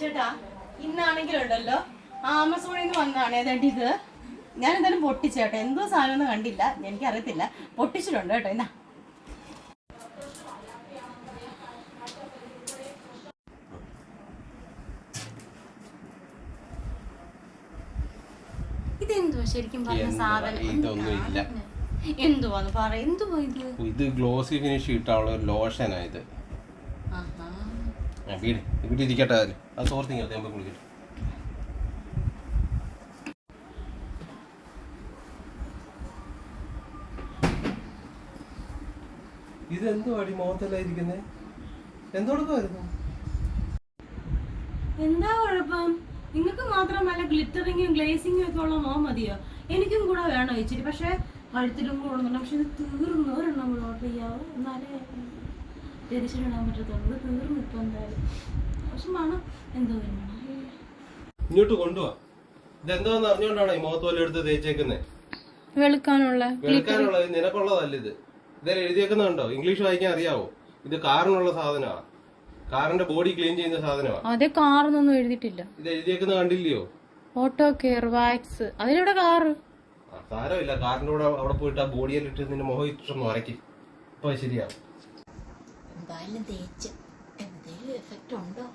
ചേട്ടാ ഇന്നാണെങ്കിലുണ്ടല്ലോ ആമസോണിൽ നിന്ന് വന്നതാണ് ഏതാണ്ട് ഇത്. ഞാൻ എന്തായാലും പൊട്ടിച്ചേട്ടോ, എന്തോ സാധനം ഒന്നും കണ്ടില്ല, എനിക്കറിയത്തില്ല. പൊട്ടിച്ചിട്ടുണ്ട് കേട്ടോ. എന്നാ ഇതെന്തുവാ ശരിക്കും പറഞ്ഞ സാധനം? ഇതൊന്നുമില്ല. എന്തുവാന്ന് പറ. എന്തുവാ ഇത്? ഇത് ഗ്ലോസി ഫിനിഷ് കിട്ടാനുള്ള ഒരു ലോഷനാ ഇത്. ഇവിടെ ഇരിക്കട്ടെ. അത് തോർത്തിങ്ങ കുളിക്കട്ടെ. ഇത് എന്തുവാടി മുഖത്തെല്ലാം ഇരിക്കുന്നേ? എന്തോടൊക്കെയായിരുന്നു? എന്താ കുഴപ്പം? നിങ്ങൾക്ക് മാത്രം നല്ല ഗ്ലിറ്ററിങ്ങും ഗ്ലേസിങ്ങും ഒക്കെ ഉള്ള മോൻ മതിയോ? എനിക്കും കൂടെ വേണം ഇച്ചിരി. പക്ഷെ കഴുത്തിലും കൂടെ ഉണ്ടെന്നുണ്ട്. പക്ഷെ ഇത് തീർന്നു. ഒരെണ്ണം കൂടെ ഓർഡർ ചെയ്യാവോ? എന്നാലേ രജിസ്റ്ററിടാൻ പറ്റത്തുള്ളൂ. ഇത് തീർന്നു ഇപ്പൊ എന്തായാലും. പക്ഷെ മണം എന്തോ വേണം. ഇങ്ങോട്ട് കൊണ്ടുപോവാ. ഇതെന്തോന്ന് അറിഞ്ഞോണ്ടാണോ ഈ മുഖത്ത് പോലെ എടുത്ത് തേച്ചേക്കുന്നേ? വെളുക്കാനുള്ള നിനക്കുള്ളതല്ല ഇത്. ഇതെല്ലാം എഴുതിയേക്കുന്നുണ്ടോ? ഇംഗ്ലീഷ് വായിക്കാൻ അറിയാവോ? ഇത് കാറിനുള്ള സാധനമാണ്. കാറിന്റെ ബോഡി ക്ലീൻ ചെയ്യുന്ന സാധനമാണ്. അതെ, കാറൊന്നും എഴുതിയിട്ടില്ല. ഇത് എഴുതിയേക്കുന്ന കണ്ടില്ലയോ? Auto care wax. അതിലൂടെ കാറ് സാരമില്ല. കാറിന്റെ കൂടെ അവിടെ പോയിട്ട് ആ ബോഡിയിലിട്ട് നിന്റെ മുഖം ഇട്ടൊന്ന് ഉറക്കി. അപ്പൊ ശരിയാവും. എന്തായാലും തേച്ച് എന്തെങ്കിലും എഫക്റ്റ് ഉണ്ടോ?